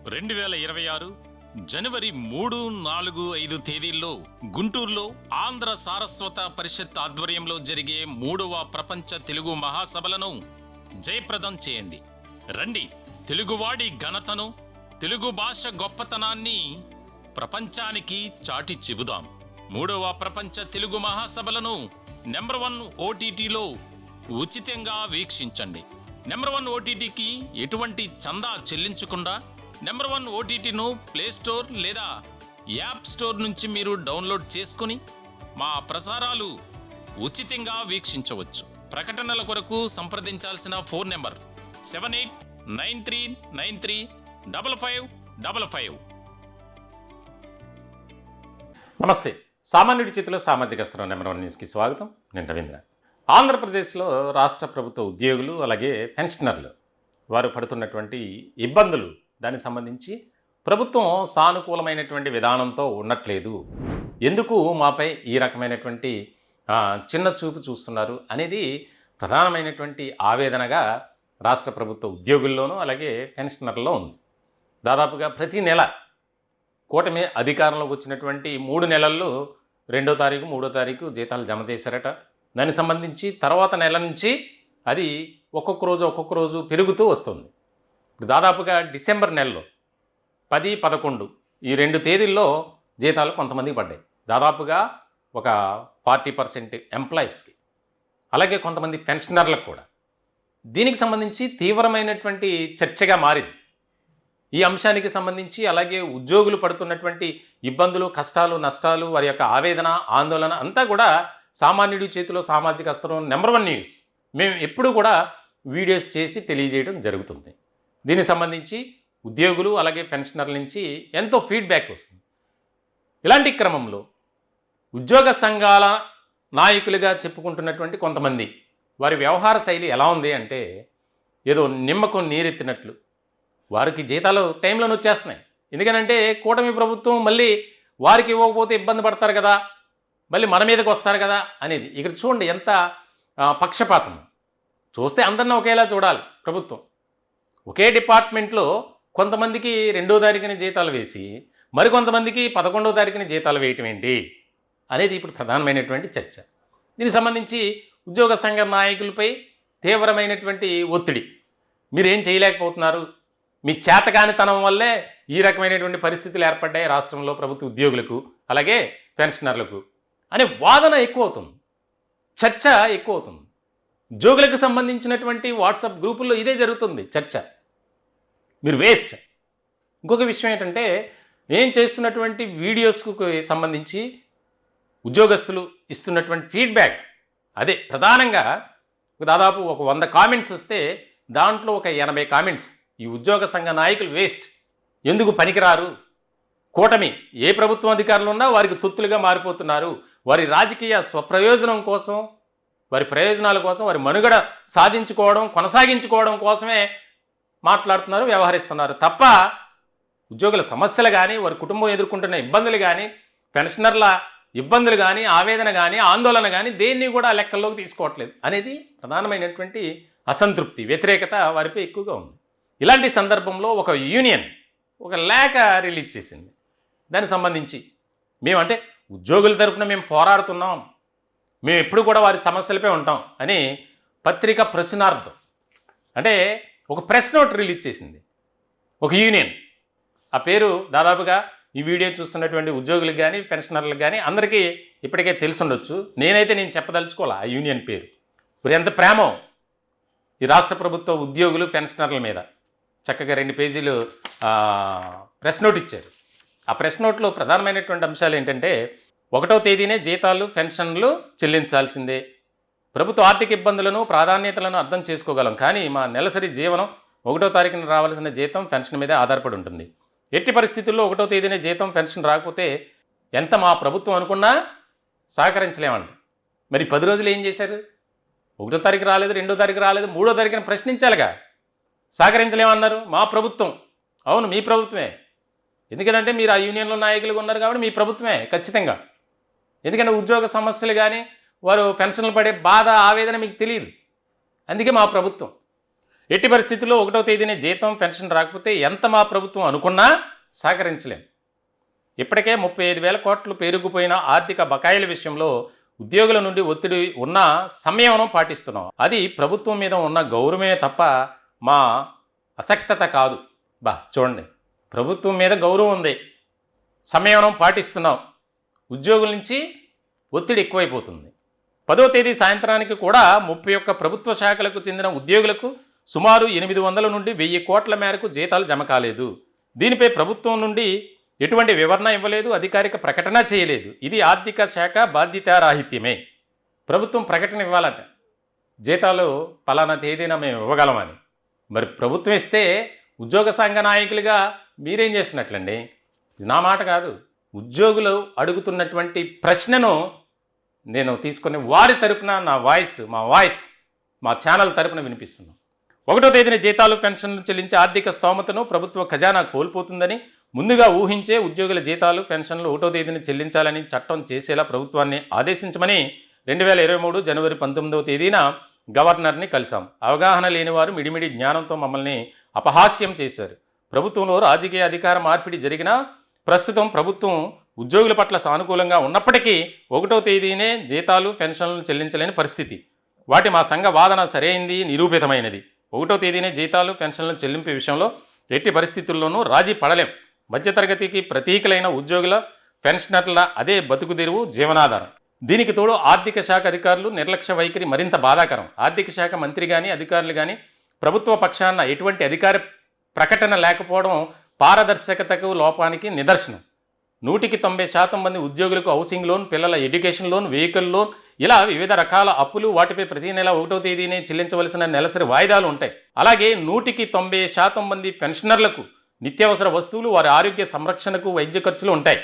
2026 జనవరి 3, 4, 5 తేదీల్లో గుంటూరులో ఆంధ్ర సారస్వత పరిషత్ ఆధ్వర్యంలో జరిగే 3వ ప్రపంచ తెలుగు మహాసభలను జయప్రదం చేయండి. రండి, తెలుగువాడి ఘనతను, తెలుగు భాష గొప్పతనాన్ని ప్రపంచానికి చాటి చెబుదాం. 3వ ప్రపంచ తెలుగు మహాసభలను నెంబర్ 1 ఓటీటీలో ఉచితంగా వీక్షించండి. నెంబర్ 1 ఓటీటీకి ఎటువంటి చందా చెల్లించకుండా నెంబర్ 1 ఓటీటీను ప్లే స్టోర్ లేదా యాప్ స్టోర్ నుంచి మీరు డౌన్లోడ్ చేసుకుని మా ప్రసారాలు ఉచితంగా వీక్షించవచ్చు. ప్రకటనల కొరకు సంప్రదించాల్సిన ఫోన్ నెంబర్ 7893935555. నమస్తే. సామాన్యుడి చేతిలో సామాజిక అస్త్రం నెంబర్ 1 న్యూస్కి స్వాగతం. నేను రవీంద్ర. ఆంధ్రప్రదేశ్లో రాష్ట్ర ప్రభుత్వ ఉద్యోగులు అలాగే పెన్షనర్లు వారు పడుతున్నటువంటి ఇబ్బందులు, దానికి సంబంధించి ప్రభుత్వం సానుకూలమైనటువంటి విధానంతో ఉండట్లేదు, ఎందుకు మాపై ఈ రకమైనటువంటి చిన్న చూపు చూస్తున్నారు అనేది ప్రధానమైనటువంటి ఆవేదనగా రాష్ట్ర ప్రభుత్వ ఉద్యోగుల్లోనూ అలాగే పెన్షనర్లలో ఉంది. దాదాపుగా ప్రతి నెల కూటమి అధికారంలోకి వచ్చినటువంటి 3 నెలల్లో 2వ తారీఖు 3వ తారీఖు జీతాలు జమ చేశారట. దానికి సంబంధించి తర్వాత నెల నుంచి అది ఒక్కొక్క రోజు పెరుగుతూ వస్తుంది. ఇప్పుడు దాదాపుగా డిసెంబర్ నెలలో 10, 11 ఈ 2 తేదీల్లో జీతాలు కొంతమందికి పడ్డాయి. దాదాపుగా ఒక 40% ఎంప్లాయీస్కి, అలాగే కొంతమంది పెన్షనర్లకు కూడా. దీనికి సంబంధించి తీవ్రమైనటువంటి చర్చగా మారింది. ఈ అంశానికి సంబంధించి అలాగే ఉద్యోగులు పడుతున్నటువంటి ఇబ్బందులు, కష్టాలు, నష్టాలు, వారి యొక్క ఆవేదన, ఆందోళన అంతా కూడా సామాన్యుడి చేతిలో సామాజిక అస్త్రం నెంబర్ 1 న్యూస్ మేము ఎప్పుడు కూడా వీడియోస్ చేసి తెలియజేయడం జరుగుతుంది. దీనికి సంబంధించి ఉద్యోగులు అలాగే పెన్షనర్ల నుంచి ఎంతో ఫీడ్బ్యాక్ వస్తుంది. ఇలాంటి క్రమంలో ఉద్యోగ సంఘాల నాయకులుగా చెప్పుకుంటున్నటువంటి కొంతమంది వారి వ్యవహార శైలి ఎలా ఉంది అంటే, ఏదో నిమ్మకం నీరెత్తినట్లు వారికి జీతాలు టైంలోనే వచ్చేస్తున్నాయి. ఎందుకనంటే కూటమి ప్రభుత్వం మళ్ళీ వారికి ఇవ్వకపోతే ఇబ్బంది పడతారు కదా, మళ్ళీ మన మీదకి వస్తారు కదా అనేది. ఇక్కడ చూడండి ఎంత పక్షపాతం. చూస్తే అందరినీ ఒకేలా చూడాలి ప్రభుత్వం. ఒకే డిపార్ట్మెంట్లో కొంతమందికి 2వ తారీఖున జీతాలు వేసి మరికొంతమందికి 11వ తారీఖున జీతాలు వేయటం ఏంటి అనేది ఇప్పుడు ప్రధానమైనటువంటి చర్చ. దీనికి సంబంధించి ఉద్యోగ సంఘ నాయకులపై తీవ్రమైనటువంటి ఒత్తిడి. మీరేం చేయలేకపోతున్నారు, మీ చేతకానితనం వల్లే ఈ రకమైనటువంటి పరిస్థితులు ఏర్పడ్డాయి రాష్ట్రంలో ప్రభుత్వ ఉద్యోగులకు అలాగే పెన్షనర్లకు అనే వాదన ఎక్కువ అవుతుంది, చర్చ ఎక్కువ అవుతుంది. ఉద్యోగులకు సంబంధించినటువంటి వాట్సాప్ గ్రూపుల్లో ఇదే జరుగుతుంది చర్చ. మీరు వేస్ట్. ఇంకొక విషయం ఏంటంటే, నేను చేస్తున్నటువంటి వీడియోస్కు సంబంధించి ఉద్యోగస్తులు ఇస్తున్నటువంటి ఫీడ్బ్యాక్ అదే ప్రధానంగా. దాదాపు ఒక 100 కామెంట్స్ వస్తే దాంట్లో ఒక 80 కామెంట్స్ ఈ ఉద్యోగ సంఘ నాయకులు వేస్ట్, ఎందుకు పనికిరారు, కూటమి ఏ ప్రభుత్వం అధికారులు ఉన్నా వారికి తొత్తులుగా మారిపోతున్నారు, వారి రాజకీయ స్వప్రయోజనం కోసం, వారి ప్రయోజనాల కోసం, వారి మనుగడ సాధించుకోవడం కొనసాగించుకోవడం కోసమే మాట్లాడుతున్నారు, వ్యవహరిస్తున్నారు తప్ప ఉద్యోగుల సమస్యలు కానీ, వారి కుటుంబం ఎదుర్కొంటున్న ఇబ్బందులు కానీ, పెన్షనర్ల ఇబ్బందులు కానీ, ఆవేదన కానీ, ఆందోళన కానీ దేన్ని కూడా లెక్కల్లోకి తీసుకోవట్లేదు అనేది ప్రధానమైనటువంటి అసంతృప్తి, వ్యతిరేకత వారిపై ఎక్కువగా ఉంది. ఇలాంటి సందర్భంలో ఒక యూనియన్ ఒక లేఖ రిలీజ్ చేసింది. దానికి సంబంధించి మేమంటే ఉద్యోగుల తరపున మేము పోరాడుతున్నాం, మేము ఎప్పుడు కూడా వారి సమస్యలపై ఉంటాం అని పత్రిక ప్రచురణార్థం అంటే ఒక ప్రెస్ నోట్ రిలీజ్ చేసింది ఒక యూనియన్. ఆ పేరు దాదాపుగా ఈ వీడియో చూస్తున్నటువంటి ఉద్యోగులకు కానీ పెన్షనర్లకు కానీ అందరికీ ఇప్పటికే తెలుసుండొచ్చు. నేను చెప్పదలుచుకోవాలి ఆ యూనియన్ పేరు. ఇప్పుడు ఎంత ప్రేమో ఈ రాష్ట్ర ప్రభుత్వ ఉద్యోగులు పెన్షనర్ల మీద. చక్కగా 2 పేజీలు ప్రెస్ నోట్ ఇచ్చారు. ఆ ప్రెస్ నోట్లో ప్రధానమైనటువంటి అంశాలు ఏంటంటే, 1వ తేదీనే జీతాలు పెన్షన్లు చెల్లించాల్సిందే. ప్రభుత్వ ఆర్థిక ఇబ్బందులను ప్రాధాన్యతలను అర్థం చేసుకోగలం, కానీ మా నెలసరి జీవనం 1వ తారీఖున రావాల్సిన జీతం పెన్షన్ మీదే ఆధారపడి ఉంటుంది. ఎట్టి పరిస్థితుల్లో 1వ తేదీనే జీతం పెన్షన్ రాకపోతే ఎంత మా ప్రభుత్వం అనుకున్నా సహకరించలేమంట. మరి 10 రోజులు ఏం చేశారు? 1వ తారీఖు రాలేదు, 2వ తారీఖు రాలేదు, 3వ తారీఖున ప్రశ్నించాలిగా. సహకరించలేమన్నారు మా ప్రభుత్వం. అవును, మీ ప్రభుత్వమే. ఎందుకంటే మీరు ఆ యూనియన్లో నాయకులుగా ఉన్నారు కాబట్టి మీ ప్రభుత్వమే ఖచ్చితంగా. ఎందుకంటే ఉద్యోగ సమస్యలు కానీ, వారు పెన్షన్లు పడే బాధ, ఆవేదన మీకు తెలియదు. అందుకే మా ప్రభుత్వం. ఎట్టి పరిస్థితుల్లో 1వ తేదీనే జీతం పెన్షన్ రాకపోతే ఎంత మా ప్రభుత్వం అనుకున్నా సహకరించలేం. ఇప్పటికే 35,000 కోట్లు పేరుకుపోయిన ఆర్థిక బకాయిల విషయంలో ఉద్యోగుల నుండి ఒత్తిడి ఉన్న సంయమనం పాటిస్తున్నాం. అది ప్రభుత్వం మీద ఉన్న గౌరవమే తప్ప మా అసక్తత కాదు. చూడండి, ప్రభుత్వం మీద గౌరవం ఉంది, సంయమనం పాటిస్తున్నాం, ఉద్యోగుల నుంచి ఒత్తిడి ఎక్కువైపోతుంది. 10వ తేదీ సాయంత్రానికి కూడా 31 ప్రభుత్వ శాఖలకు చెందిన ఉద్యోగులకు సుమారు 800 నుండి 1000 కోట్ల మేరకు జీతాలు జమ కాలేదు. దీనిపై ప్రభుత్వం నుండి ఎటువంటి వివరణ ఇవ్వలేదు, అధికారిక ప్రకటన చేయలేదు. ఇది ఆర్థిక శాఖ బాధ్యతారాహిత్యమే. ప్రభుత్వం ప్రకటన ఇవ్వాలంట, జీతాలు పలానా తేదీన మేము ఇవ్వగలమని. మరి ప్రభుత్వం ఇస్తే ఉద్యోగ సంఘ నాయకులుగా మీరేం చేస్తున్నట్లండి? నా మాట కాదు, ఉద్యోగులు అడుగుతున్నటువంటి ప్రశ్నను నేను తీసుకుని వారి తరపున మా వాయిస్ మా ఛానల్ తరపున వినిపిస్తున్నాం. 1వ తేదీన జీతాలు పెన్షన్లు చెల్లించే ఆర్థిక స్తోమతను ప్రభుత్వ ఖజానా కోల్పోతుందని ముందుగా ఊహించే ఉద్యోగుల జీతాలు పెన్షన్లు 1వ తేదీన చెల్లించాలని చట్టం చేసేలా ప్రభుత్వాన్ని ఆదేశించమని 2023 జనవరి 19వ తేదీన గవర్నర్ని కలిశాం. అవగాహన లేని వారు మిడిమిడి జ్ఞానంతో మమ్మల్ని అపహాస్యం చేశారు. ప్రభుత్వంలో రాజకీయ అధికార మార్పిడి జరిగినా ప్రస్తుతం ప్రభుత్వం ఉద్యోగుల పట్ల సానుకూలంగా ఉన్నప్పటికీ 1వ తేదీనే జీతాలు పెన్షన్లు చెల్లించలేని పరిస్థితి. మా సంఘ వాదన సరైంది, నిరూపితమైనది. 1వ తేదీనే జీతాలు పెన్షన్ల చెల్లింపు విషయంలో ఎట్టి పరిస్థితుల్లోనూ రాజీ పడలేం. మధ్యతరగతికి ప్రతీకలైన ఉద్యోగుల పెన్షనర్ల అదే బతుకుదెరువు, జీవనాధారం. దీనికి తోడు ఆర్థిక శాఖ అధికారులు నిర్లక్ష్య వైఖరి మరింత బాధాకరం. ఆర్థిక శాఖ మంత్రి కానీ అధికారులు కానీ ప్రభుత్వ పక్షాన ఎటువంటి అధికార ప్రకటన లేకపోవడం పారదర్శకతకు లోపానికి నిదర్శనం. 190% మంది ఉద్యోగులకు హౌసింగ్ లోన్, పిల్లల ఎడ్యుకేషన్ లోన్, వెహికల్ లోన్, ఇలా వివిధ రకాల అప్పులు, వాటిపై ప్రతి నెల 1వ తేదీనే చెల్లించవలసిన నెలసరి వాయిదాలు ఉంటాయి. అలాగే 190% మంది పెన్షనర్లకు నిత్యావసర వస్తువులు, వారి ఆరోగ్య సంరక్షణకు వైద్య ఖర్చులు ఉంటాయి.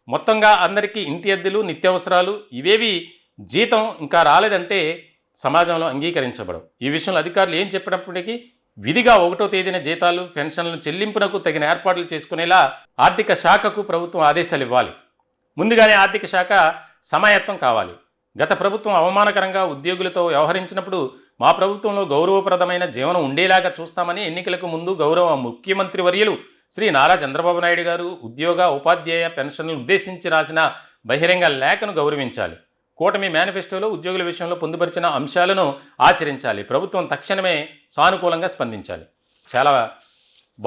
మొత్తంగా అందరికీ ఇంటి అద్దెలు, నిత్యావసరాలు ఇవేవి జీతం ఇంకా రాలేదంటే సమాజంలో అంగీకరించబడవు. ఈ విషయంలో అధికారులు ఏం చెప్పినప్పటికీ విధిగా 1వ తేదీన జీతాలు పెన్షన్ల చెల్లింపునకు తగిన ఏర్పాట్లు చేసుకునేలా ఆర్థిక శాఖకు ప్రభుత్వం ఆదేశాలు ఇవ్వాలి. ముందుగానే ఆర్థిక శాఖ సమాయత్తం కావాలి. గత ప్రభుత్వం అవమానకరంగా ఉద్యోగులతో వ్యవహరించినప్పుడు మా ప్రభుత్వంలో గౌరవప్రదమైన జీవనం ఉండేలాగా చూస్తామని ఎన్నికలకు ముందు గౌరవ ముఖ్యమంత్రి వర్యులు శ్రీ నారా చంద్రబాబు నాయుడు గారు ఉద్యోగ ఉపాధ్యాయ పెన్షన్లు ఉద్దేశించి రాసిన బహిరంగ లేఖను గౌరవించాలి. కూటమి మేనిఫెస్టోలో ఉద్యోగుల విషయంలో పొందుపరిచిన అంశాలను ఆచరించాలి. ప్రభుత్వం తక్షణమే సానుకూలంగా స్పందించాలి. చాలా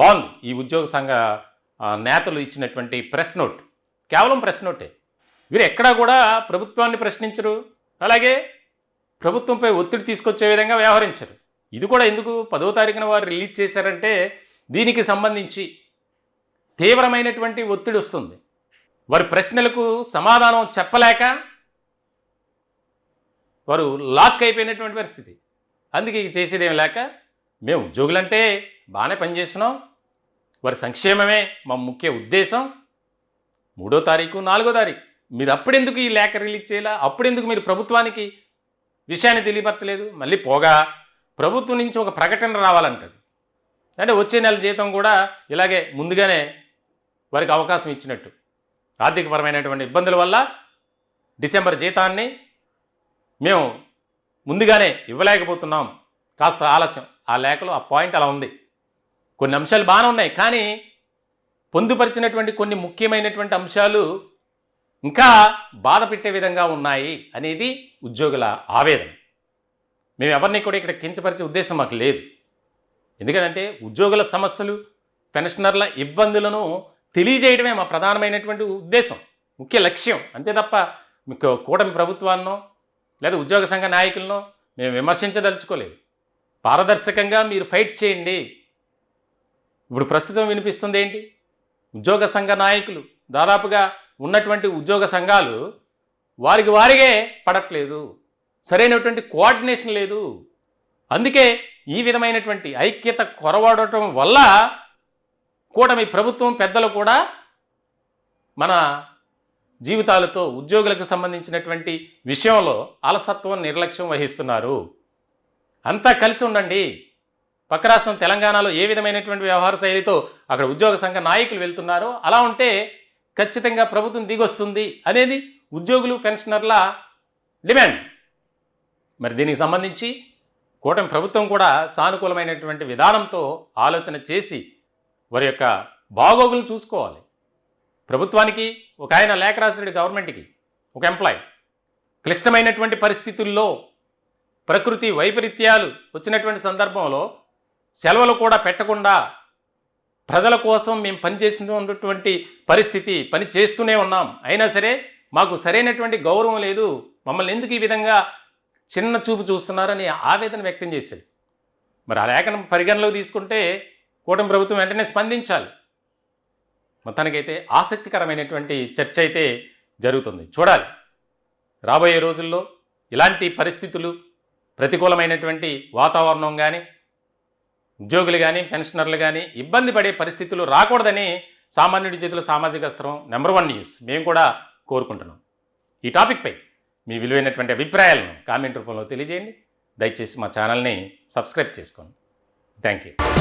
బాగుంది ఈ ఉద్యోగ సంఘ నేతలు ఇచ్చినటువంటి ప్రెస్ నోట్. కేవలం ప్రెస్ నోటే. వీరు ఎక్కడా కూడా ప్రభుత్వాన్ని ప్రశ్నించరు, అలాగే ప్రభుత్వంపై ఒత్తిడి తీసుకొచ్చే విధంగా వ్యవహరించరు. ఇది కూడా ఎందుకు 10వ తారీఖున వారు రిలీజ్ చేశారంటే దీనికి సంబంధించి తీవ్రమైనటువంటి ఒత్తిడి వస్తుంది. వారి ప్రశ్నలకు సమాధానం చెప్పలేక వారు లాక్ అయిపోయినటువంటి పరిస్థితి. అందుకే చేసేదేం లేక మేము ఉద్యోగులంటే బాగానే పనిచేస్తున్నాం, వారి సంక్షేమమే మా ముఖ్య ఉద్దేశం, 3వ తారీఖు 4వ తారీఖు మీరు అప్పుడెందుకు ఈ లేఖ రిలీజ్ చేయాలా, అప్పుడెందుకు మీరు ప్రభుత్వానికి విషయాన్ని తెలియపరచలేదు? మళ్ళీ పోగా ప్రభుత్వం నుంచి ఒక ప్రకటన రావాలంటది. అంటే వచ్చే నెల జీతం కూడా ఇలాగే ముందుగానే వారికి అవకాశం ఇచ్చినట్టు. ఆర్థికపరమైనటువంటి ఇబ్బందుల వల్ల డిసెంబర్ జీతాన్ని మేము ముందుగానే ఇవ్వలేకపోతున్నాం, కాస్త ఆలస్యం. ఆ లేఖలో ఆ పాయింట్ అలా ఉంది. కొన్ని అంశాలు బాగానే ఉన్నాయి, కానీ పొందుపరిచినటువంటి కొన్ని ముఖ్యమైనటువంటి అంశాలు ఇంకా బాధ పెట్టే విధంగా ఉన్నాయి అనేది ఉద్యోగుల ఆవేదన. మేము ఎవరిని కూడా ఇక్కడ కించపరిచే ఉద్దేశం మాకు లేదు. ఎందుకంటే ఉద్యోగుల సమస్యలు, పెన్షనర్ల ఇబ్బందులను తెలియజేయడమే మా ప్రధానమైనటువంటి ఉద్దేశం, ముఖ్య లక్ష్యం. అంతే తప్ప మీకు కూటమి ప్రభుత్వాన్నో లేదా ఉద్యోగ సంఘ నాయకులనో మేము విమర్శించదలుచుకోలేదు. పారదర్శకంగా మీరు ఫైట్ చేయండి. ఇప్పుడు ప్రస్తుతం వినిపిస్తుంది ఏంటి? ఉద్యోగ సంఘ నాయకులు దాదాపుగా ఉన్నటువంటి ఉద్యోగ సంఘాలు వారిగే పడట్లేదు, సరైనటువంటి కోఆర్డినేషన్ లేదు. అందుకే ఈ విధమైనటువంటి ఐక్యత కొరవడటం వల్ల కూటమి ప్రభుత్వం పెద్దలు కూడా మన జీవితాలతో ఉద్యోగులకు సంబంధించినటువంటి విషయంలో అలసత్వం, నిర్లక్ష్యం వహిస్తున్నారు. అంతా కలిసి ఉండండి. పక్క రాష్ట్రం తెలంగాణలో ఏ విధమైనటువంటి వ్యవహార శైలితో అక్కడ ఉద్యోగ సంఘ నాయకులు వెళ్తున్నారో అలా ఉంటే ఖచ్చితంగా ప్రభుత్వం దిగొస్తుంది అనేది ఉద్యోగులు, పెన్షనర్ల డిమాండ్. మరి దీనికి సంబంధించి కూటమి ప్రభుత్వం కూడా సానుకూలమైనటువంటి విధానంతో ఆలోచన చేసి వారి యొక్క బాగోగులు చూసుకోవాలి. ప్రభుత్వానికి ఒక ఆయన లేఖ రాశాడు, గవర్నమెంట్కి ఒక ఎంప్లాయ్, క్లిష్టమైనటువంటి పరిస్థితుల్లో ప్రకృతి వైపరీత్యాలు వచ్చినటువంటి సందర్భంలో సెలవులు కూడా పెట్టకుండా ప్రజల కోసం మేము పనిచేసినటువంటి పరిస్థితి, పని చేస్తూనే ఉన్నాం, అయినా సరే మాకు సరైనటువంటి గౌరవం లేదు, మమ్మల్ని ఎందుకు ఈ విధంగా చిన్న చూపు చూస్తున్నారని ఆవేదన వ్యక్తం చేశాడు. మరి ఆ లేఖను పరిగణలోకి తీసుకుంటే కూటమి ప్రభుత్వం వెంటనే స్పందించాలి. మొత్తానికైతే ఆసక్తికరమైనటువంటి చర్చ అయితే జరుగుతుంది. చూడాలి రాబోయే రోజుల్లో ఇలాంటి పరిస్థితులు, ప్రతికూలమైనటువంటి వాతావరణం కానీ, ఉద్యోగులు కానీ, పెన్షనర్లు కానీ ఇబ్బంది పడే పరిస్థితులు రాకూడదని సామాన్యుడి చేతుల సామాజిక అస్త్రం నెంబర్ 1 న్యూస్ మేము కూడా కోరుకుంటున్నాం. ఈ టాపిక్పై మీ విలువైనటువంటి అభిప్రాయాలను కామెంట్ రూపంలో తెలియజేయండి. దయచేసి మా ఛానల్ని సబ్స్క్రైబ్ చేసుకోండి. Thank you.